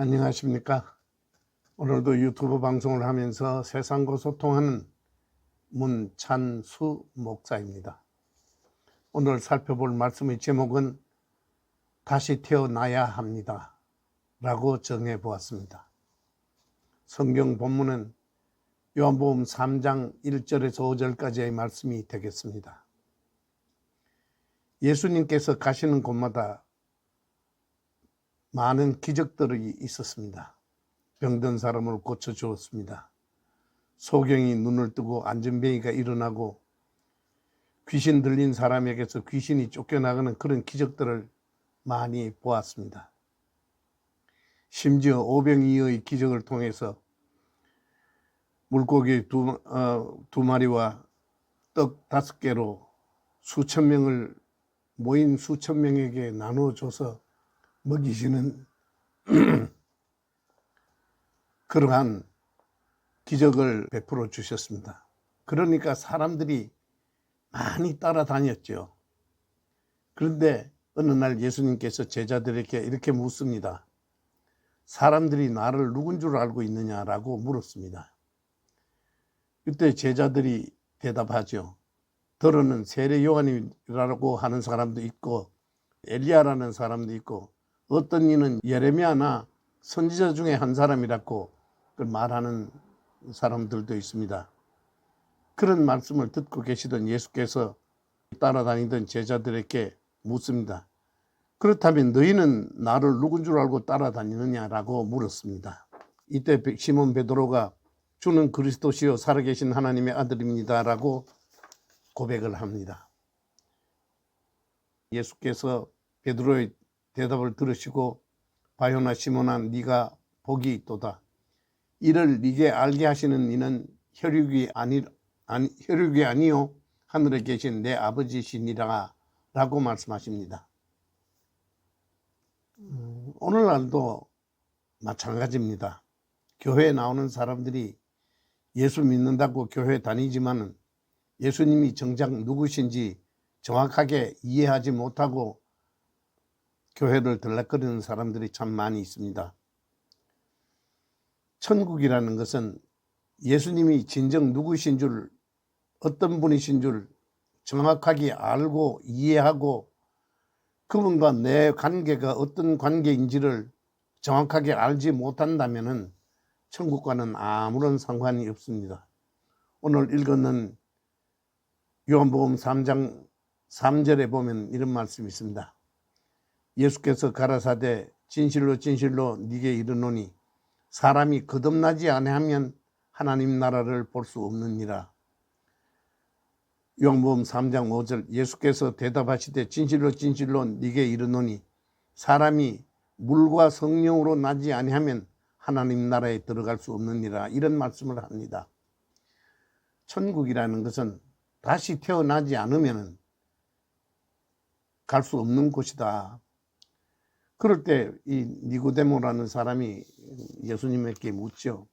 안녕하십니까? 오늘도 유튜브 방송을 하면서 세상과 소통하는 문찬수 목사입니다. 오늘 살펴볼 말씀의 제목은 다시 태어나야 합니다 라고 정해 보았습니다. 성경 본문은 요한복음 3장 1절에서 5절까지의 말씀이 되겠습니다. 예수님께서 가시는 곳마다 많은 기적들이 있었습니다. 병든 사람을 고쳐주었습니다. 소경이 눈을 뜨고 안전뱅이가 일어나고 귀신 들린 사람에게서 귀신이 쫓겨나가는 그런 기적들을 많이 보았습니다. 심지어 오병이어의 기적을 통해서 물고기 두 마리와 떡 5개로 모인 수천 명에게 나누어줘서 먹이시는 그러한 기적을 베풀어 주셨습니다. 그러니까 사람들이 많이 따라다녔죠. 그런데 어느 날 예수님께서 제자들에게 이렇게 묻습니다. 사람들이 나를 누군 줄 알고 있느냐라고 물었습니다. 그때 제자들이 대답하죠. 더러는 세례 요한이라고 하는 사람도 있고 엘리야라는 사람도 있고 어떤 이는 예레미야나 선지자 중에 한 사람이라고 말하는 사람들도 있습니다. 그런 말씀을 듣고 계시던 예수께서 따라다니던 제자들에게 묻습니다. 그렇다면 너희는 나를 누군 줄 알고 따라다니느냐라고 물었습니다. 이때 시몬 베드로가 주는 그리스도시요 살아계신 하나님의 아들입니다 라고 고백을 합니다. 예수께서 베드로의 대답을 들으시고 바요나 시몬아 네가 복이 있도다. 이를 네게 알게 하시는 이는 혈육이 아니요 하늘에 계신 내 아버지시니라 라고 말씀하십니다. 오늘날도 마찬가지입니다. 교회에 나오는 사람들이 예수 믿는다고 교회 다니지만 예수님이 정작 누구신지 정확하게 이해하지 못하고 교회를 들락거리는 사람들이 참 많이 있습니다. 천국이라는 것은 예수님이 진정 누구신 줄, 어떤 분이신 줄 정확하게 알고 이해하고 그분과 내 관계가 어떤 관계인지를 정확하게 알지 못한다면 천국과는 아무런 상관이 없습니다. 오늘 읽었는 요한복음 3장 3절에 보면 이런 말씀이 있습니다. 예수께서 가라사대 진실로 진실로 네게 이르노니 사람이 거듭나지 아니하면 하나님 나라를 볼 수 없느니라. 요한복음 3장 5절 예수께서 대답하시되 진실로 진실로 네게 이르노니 사람이 물과 성령으로 나지 아니하면 하나님 나라에 들어갈 수 없느니라. 이런 말씀을 합니다. 천국이라는 것은 다시 태어나지 않으면 갈 수 없는 곳이다. 그럴 때 이 니고데모라는 사람이 예수님에게 묻죠.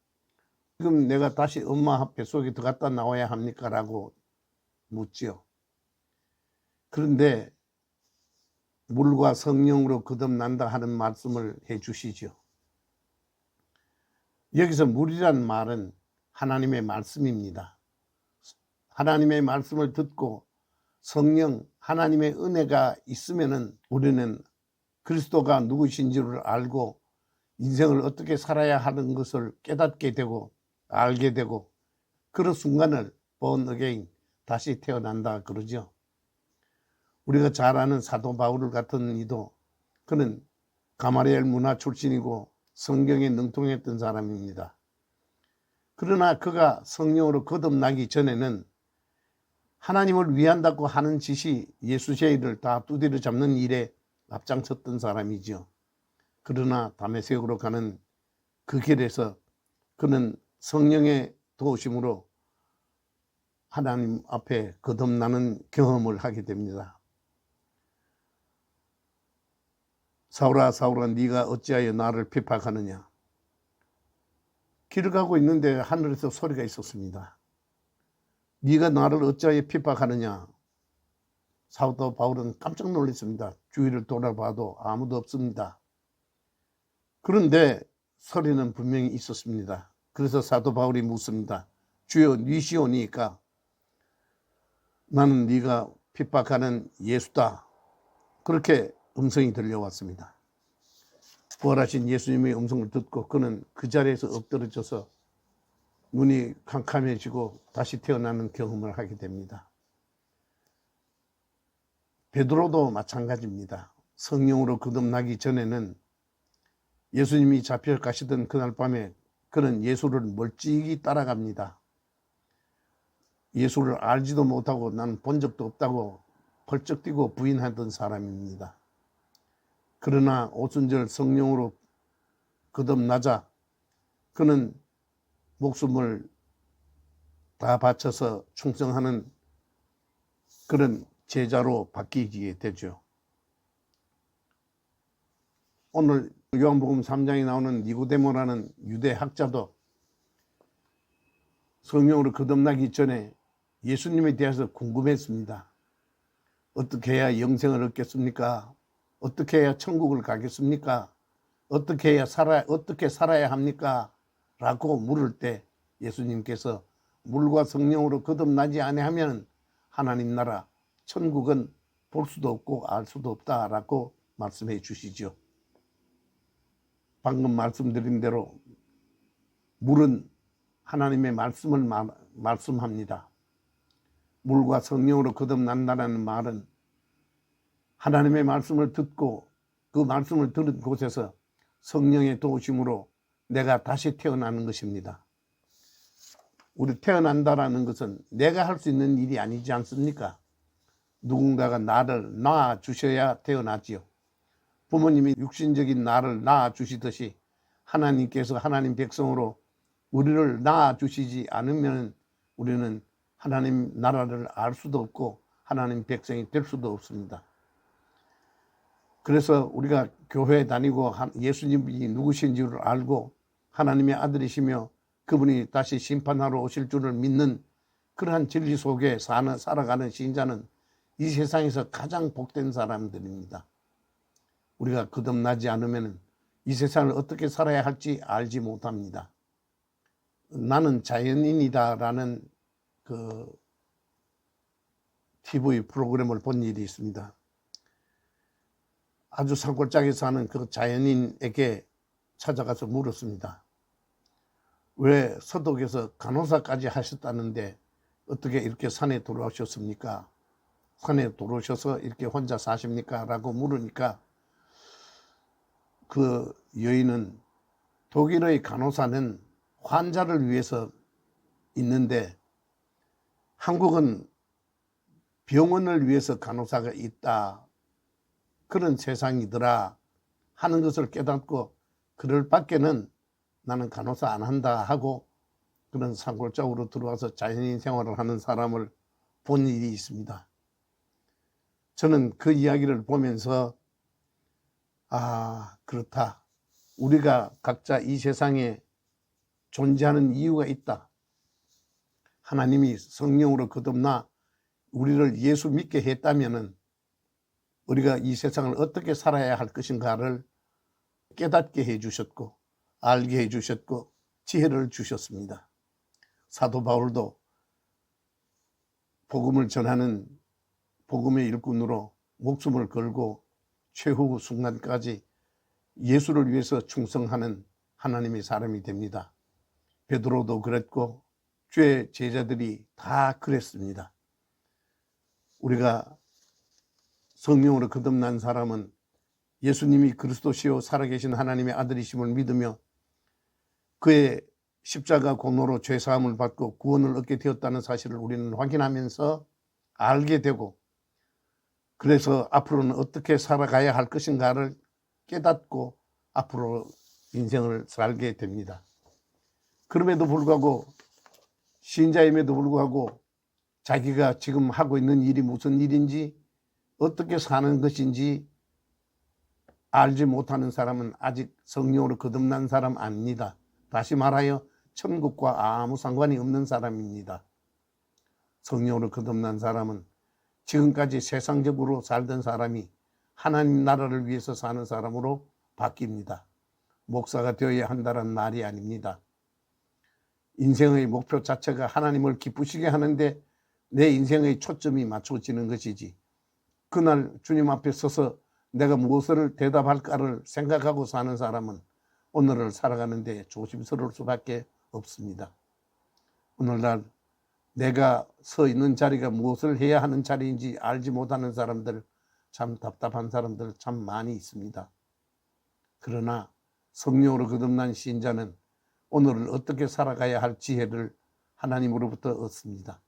지금 내가 다시 엄마 뱃속에 들어갔다 나와야 합니까? 라고 묻죠. 그런데 물과 성령으로 거듭난다 하는 말씀을 해 주시죠. 여기서 물이라는 말은 하나님의 말씀입니다. 하나님의 말씀을 듣고 성령, 하나님의 은혜가 있으면은 우리는 그리스도가 누구신지를 알고 인생을 어떻게 살아야 하는 것을 깨닫게 되고 알게 되고 그런 순간을 born again, 다시 태어난다 그러죠. 우리가 잘 아는 사도 바울 같은 이도 그는 가마리엘 문화 출신이고 성경에 능통했던 사람입니다. 그러나 그가 성령으로 거듭나기 전에는 하나님을 위한다고 하는 짓이 예수제의를 다 두드려 잡는 일에 앞장섰던 사람이죠. 그러나 다메섹으로 가는 그 길에서 그는 성령의 도우심으로 하나님 앞에 거듭나는 경험을 하게 됩니다. 사울아 사울아 네가 어찌하여 나를 핍박하느냐. 길을 가고 있는데 하늘에서 소리가 있었습니다. 네가 나를 어찌하여 핍박하느냐. 사도 바울은 깜짝 놀랐습니다. 주위를 돌아봐도 아무도 없습니다. 그런데 소리는 분명히 있었습니다. 그래서 사도 바울이 묻습니다. 주여 니시오니까 나는 네가 핍박하는 예수다. 그렇게 음성이 들려왔습니다. 부활하신 예수님의 음성을 듣고 그는 그 자리에서 엎드러져서 눈이 캄캄해지고 다시 태어나는 경험을 하게 됩니다. 베드로도 마찬가지입니다. 성령으로 거듭나기 전에는 예수님이 잡혀가시던 그날 밤에 그는 예수를 멀찍이 따라갑니다. 예수를 알지도 못하고 나는 본 적도 없다고 펄쩍 뛰고 부인하던 사람입니다. 그러나 오순절 성령으로 거듭나자 그는 목숨을 다 바쳐서 충성하는 그런 제자로 바뀌게 되죠. 오늘 요한복음 3장에 나오는 니고데모라는 유대 학자도 성령으로 거듭나기 전에 예수님에 대해서 궁금했습니다. 어떻게 해야 영생을 얻겠습니까? 어떻게 해야 천국을 가겠습니까? 어떻게 살아야 합니까? 라고 물을 때 예수님께서 물과 성령으로 거듭나지 아니하면 하나님 나라 천국은 볼 수도 없고 알 수도 없다라고 말씀해 주시죠. 방금 말씀드린 대로 물은 하나님의 말씀을 말씀합니다. 물과 성령으로 거듭난다는 말은 하나님의 말씀을 듣고 그 말씀을 들은 곳에서 성령의 도우심으로 내가 다시 태어나는 것입니다. 우리 태어난다라는 것은 내가 할 수 있는 일이 아니지 않습니까? 누군가가 나를 낳아 주셔야 태어나지요. 부모님이 육신적인 나를 낳아 주시듯이 하나님께서 하나님 백성으로 우리를 낳아 주시지 않으면 우리는 하나님 나라를 알 수도 없고 하나님 백성이 될 수도 없습니다. 그래서 우리가 교회에 다니고 예수님이 누구신지를 알고 하나님의 아들이시며 그분이 다시 심판하러 오실 줄을 믿는 그러한 진리 속에 살아가는 신자는 이 세상에서 가장 복된 사람들입니다. 우리가 거듭나지 않으면 이 세상을 어떻게 살아야 할지 알지 못합니다. 나는 자연인이다라는 그 TV 프로그램을 본 일이 있습니다. 아주 산골짜기에 사는 그 자연인에게 찾아가서 물었습니다. 왜 서독에서 간호사까지 하셨다는데 어떻게 이렇게 산에 돌아오셨습니까? 산에 돌아오셔서 이렇게 혼자 사십니까? 라고 물으니까 그 여인은 독일의 간호사는 환자를 위해서 있는데 한국은 병원을 위해서 간호사가 있다. 그런 세상이더라 하는 것을 깨닫고 그럴 밖에는 나는 간호사 안 한다 하고 그런 산골짜기로 들어와서 자연인 생활을 하는 사람을 본 일이 있습니다. 저는 그 이야기를 보면서 그렇다. 우리가 각자 이 세상에 존재하는 이유가 있다. 하나님이 성령으로 거듭나 우리를 예수 믿게 했다면은 우리가 이 세상을 어떻게 살아야 할 것인가를 깨닫게 해주셨고 알게 해주셨고 지혜를 주셨습니다. 사도 바울도 복음을 전하는 복음의 일꾼으로 목숨을 걸고 최후 순간까지 예수를 위해서 충성하는 하나님의 사람이 됩니다. 베드로도 그랬고 주의 제자들이 다 그랬습니다. 우리가 성령으로 거듭난 사람은 예수님이 그리스도시요 살아계신 하나님의 아들이심을 믿으며 그의 십자가 공로로 죄사함을 받고 구원을 얻게 되었다는 사실을 우리는 확인하면서 알게 되고 그래서 앞으로는 어떻게 살아가야 할 것인가를 깨닫고 앞으로 인생을 살게 됩니다. 그럼에도 불구하고 신자임에도 불구하고 자기가 지금 하고 있는 일이 무슨 일인지 어떻게 사는 것인지 알지 못하는 사람은 아직 성령으로 거듭난 사람 아닙니다. 다시 말하여 천국과 아무 상관이 없는 사람입니다. 성령으로 거듭난 사람은 지금까지 세상적으로 살던 사람이 하나님 나라를 위해서 사는 사람으로 바뀝니다. 목사가 되어야 한다는 말이 아닙니다. 인생의 목표 자체가 하나님을 기쁘시게 하는데 내 인생의 초점이 맞춰지는 것이지, 그날 주님 앞에 서서 내가 무엇을 대답할까를 생각하고 사는 사람은 오늘을 살아가는데 조심스러울 수밖에 없습니다. 오늘날 내가 서 있는 자리가 무엇을 해야 하는 자리인지 알지 못하는 사람들, 참 답답한 사람들 참 많이 있습니다. 그러나 성령으로 거듭난 신자는 오늘을 어떻게 살아가야 할 지혜를 하나님으로부터 얻습니다.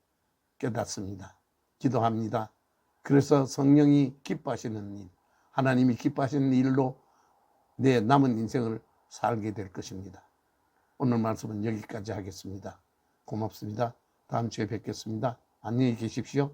깨닫습니다. 기도합니다. 그래서 성령이 기뻐하시는 일, 하나님이 기뻐하시는 일로 내 남은 인생을 살게 될 것입니다. 오늘 말씀은 여기까지 하겠습니다. 고맙습니다. 다음 주에 뵙겠습니다. 안녕히 계십시오.